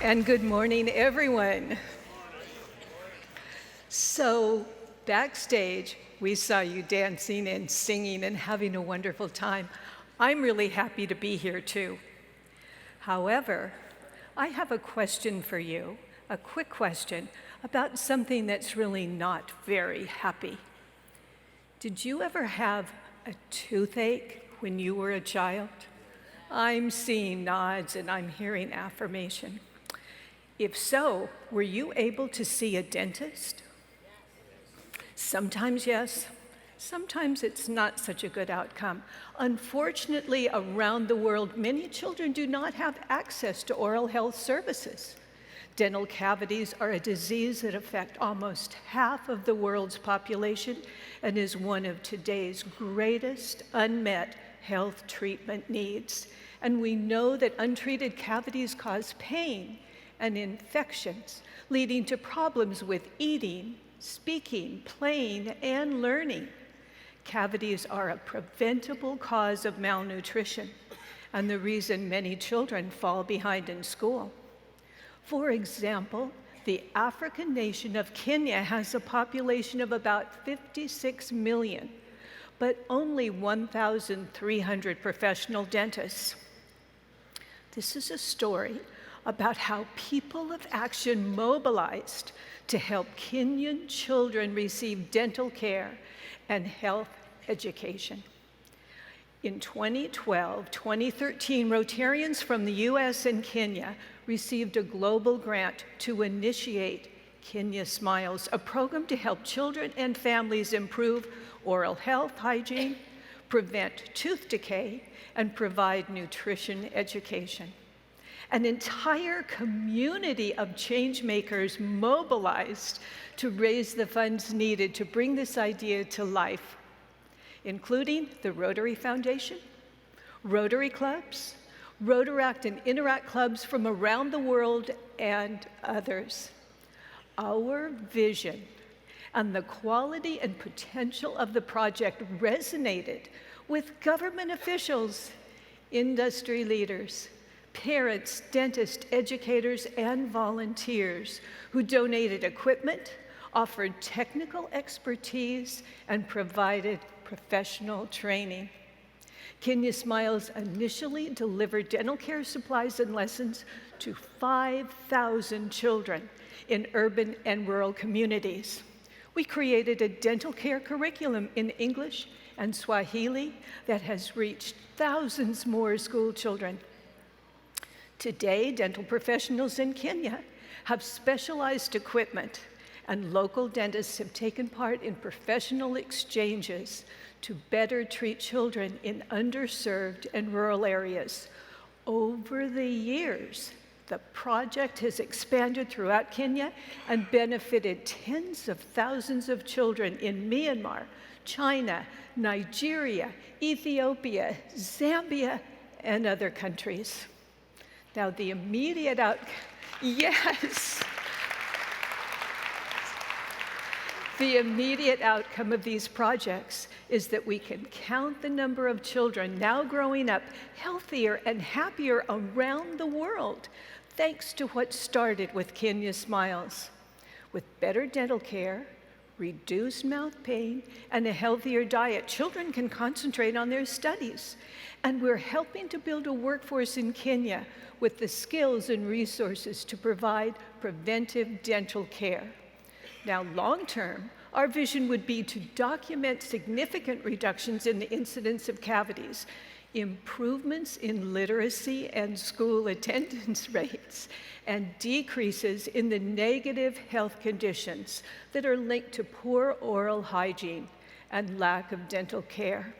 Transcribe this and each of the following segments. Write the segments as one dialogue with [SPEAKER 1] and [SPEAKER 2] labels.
[SPEAKER 1] And good morning, everyone. So, backstage, we saw you dancing and singing and having a wonderful time. I'm really happy to be here, too. However, I have a question for you, a quick question about something that's really not very happy. Did you ever have a toothache when you were a child? I'm seeing nods and I'm hearing affirmation. If so, were you able to see a dentist? Sometimes yes, sometimes it's not such a good outcome. Unfortunately, around the world, many children do not have access to oral health services. Dental cavities are a disease that affects almost half of the world's population and is one of today's greatest unmet health treatment needs. And we know that untreated cavities cause pain and infections, leading to problems with eating, speaking, playing, and learning. Cavities are a preventable cause of malnutrition and the reason many children fall behind in school. For example, the African nation of Kenya has a population of about 56 million, but only 1,300 professional dentists. This is a story about how people of action mobilized to help Kenyan children receive dental care and health education. In 2012-2013, Rotarians from the US and Kenya received a global grant to initiate Kenya Smiles, a program to help children and families improve oral health hygiene, prevent tooth decay, and provide nutrition education. An entire community of change makers mobilized to raise the funds needed to bring this idea to life, including the Rotary Foundation, Rotary clubs, Rotaract and Interact clubs from around the world, and others. Our vision and the quality and potential of the project resonated with government officials, industry leaders, parents, dentists, educators, and volunteers who donated equipment, offered technical expertise, and provided professional training. Kenya Smiles initially delivered dental care supplies and lessons to 5,000 children in urban and rural communities. We created a dental care curriculum in English and Swahili that has reached thousands more school children. Today, dental professionals in Kenya have specialized equipment, and local dentists have taken part in professional exchanges to better treat children in underserved and rural areas. Over the years, the project has expanded throughout Kenya and benefited tens of thousands of children in Myanmar, China, Nigeria, Ethiopia, Zambia, and other countries. Now, the immediate outcome, yes. The immediate outcome of these projects is that we can count the number of children now growing up healthier and happier around the world, thanks to what started with Kenya Smiles. With better dental care, reduced mouth pain, and a healthier diet, children can concentrate on their studies. And we're helping to build a workforce in Kenya with the skills and resources to provide preventive dental care. Now, long-term, our vision would be to document significant reductions in the incidence of cavities, improvements in literacy and school attendance rates, and decreases in the negative health conditions that are linked to poor oral hygiene and lack of dental care.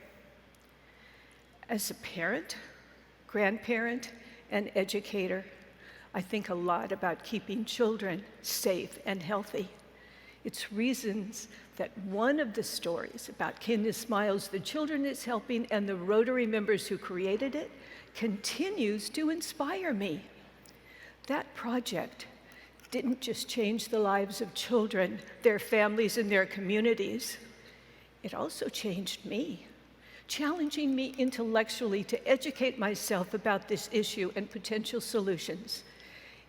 [SPEAKER 1] As a parent, grandparent, and educator, I think a lot about keeping children safe and healthy. It's reasons that one of the stories about Kenya Smiles, the children it's helping, and the Rotary members who created it continues to inspire me. That project didn't just change the lives of children, their families, and their communities. It also changed me, challenging me intellectually to educate myself about this issue and potential solutions.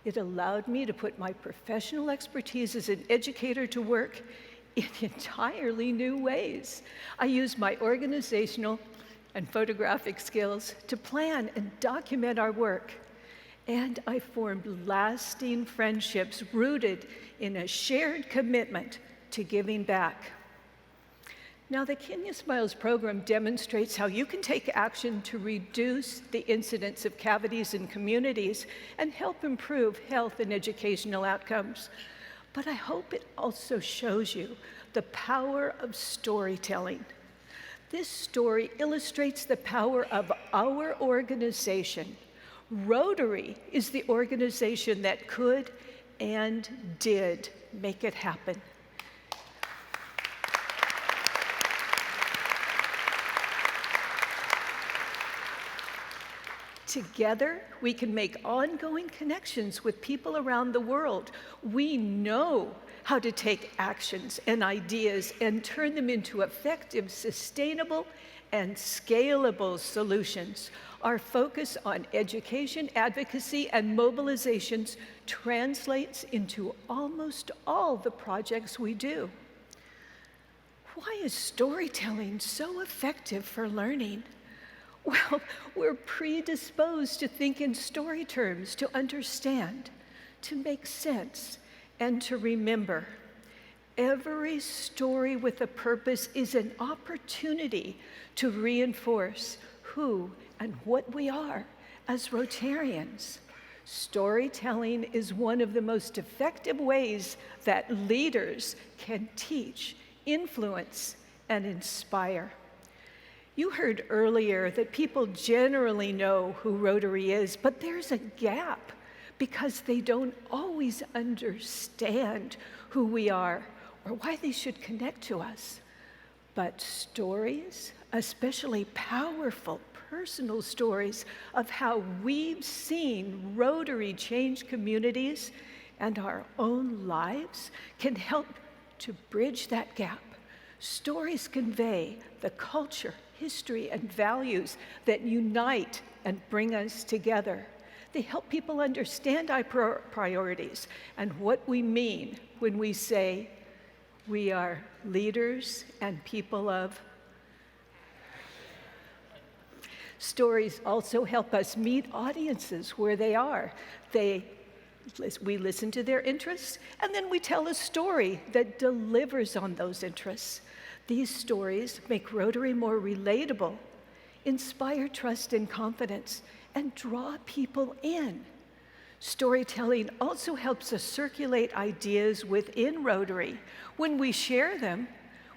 [SPEAKER 1] It allowed me to put my professional expertise as an educator to work in entirely new ways. I used my organizational and photographic skills to plan and document our work. And I formed lasting friendships rooted in a shared commitment to giving back. Now, the Kenya Smiles program demonstrates how you can take action to reduce the incidence of cavities in communities and help improve health and educational outcomes. But I hope it also shows you the power of storytelling. This story illustrates the power of our organization. Rotary is the organization that could and did make it happen. Together, we can make ongoing connections with people around the world. We know how to take actions and ideas and turn them into effective, sustainable, and scalable solutions. Our focus on education, advocacy, and mobilizations translates into almost all the projects we do. Why is storytelling so effective for learning? Well, we're predisposed to think in story terms, to understand, to make sense, and to remember. Every story with a purpose is an opportunity to reinforce who and what we are as Rotarians. Storytelling is one of the most effective ways that leaders can teach, influence, and inspire. You heard earlier that people generally know who Rotary is, but there's a gap because they don't always understand who we are or why they should connect to us. But stories, especially powerful personal stories of how we've seen Rotary change communities and our own lives, can help to bridge that gap. Stories convey the culture, history, and values that unite and bring us together. They help people understand our priorities and what we mean when we say we are leaders and people of. Stories also help us meet audiences where they are. We listen to their interests, and then we tell a story that delivers on those interests. These stories make Rotary more relatable, inspire trust and confidence, and draw people in. Storytelling also helps us circulate ideas within Rotary. When we share them,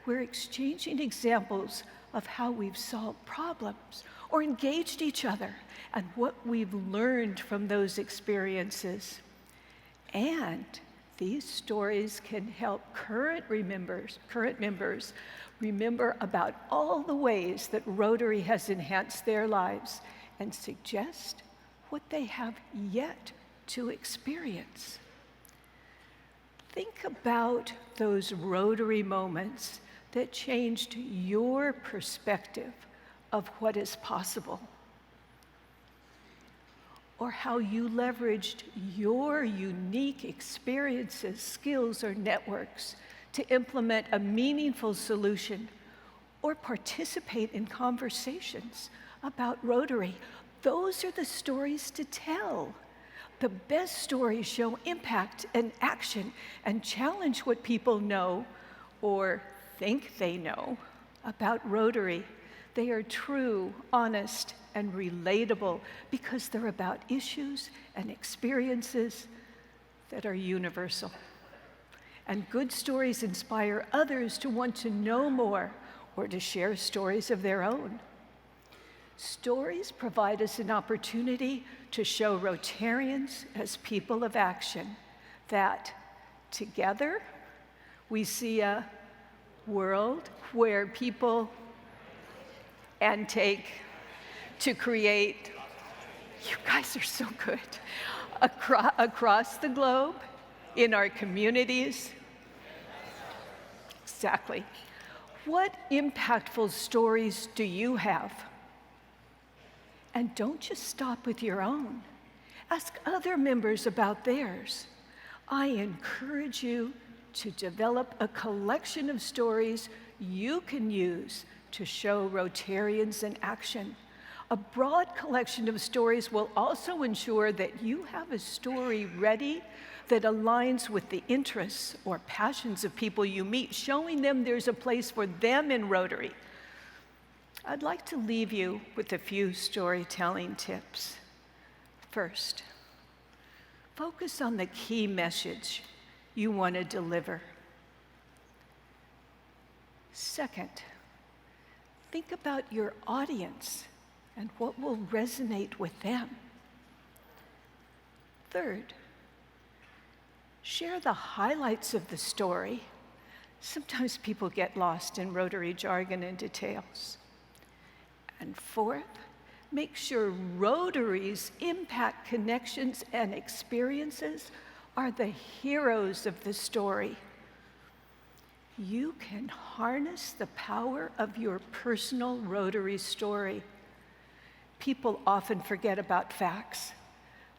[SPEAKER 1] we're exchanging examples of how we've solved problems or engaged each other and what we've learned from those experiences. And these stories can help current members remember about all the ways that Rotary has enhanced their lives and suggest what they have yet to experience. Think about those Rotary moments that changed your perspective of what is possible, or how you leveraged your unique experiences, skills, or networks to implement a meaningful solution or participate in conversations about Rotary. Those are the stories to tell. The best stories show impact and action and challenge what people know or think they know about Rotary. They are true, honest, and relatable because they're about issues and experiences that are universal. And good stories inspire others to want to know more or to share stories of their own. Stories provide us an opportunity to show Rotarians as people of action, that together we see a world where people and take to create, you guys are so good, across the globe, in our communities. Exactly. What impactful stories do you have? And don't just stop with your own. Ask other members about theirs. I encourage you to develop a collection of stories you can use to show Rotarians in action. A broad collection of stories will also ensure that you have a story ready that aligns with the interests or passions of people you meet, showing them there's a place for them in Rotary. I'd like to leave you with a few storytelling tips. First, focus on the key message you want to deliver. Second, think about your audience and what will resonate with them. Third, share the highlights of the story. Sometimes people get lost in Rotary jargon and details. And fourth, make sure Rotary's impact connections and experiences are the heroes of the story. You can harness the power of your personal Rotary story. People often forget about facts,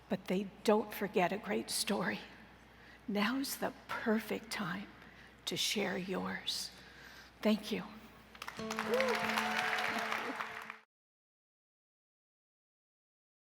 [SPEAKER 1] but they don't forget a great story. Now's the perfect time to share yours. Thank you.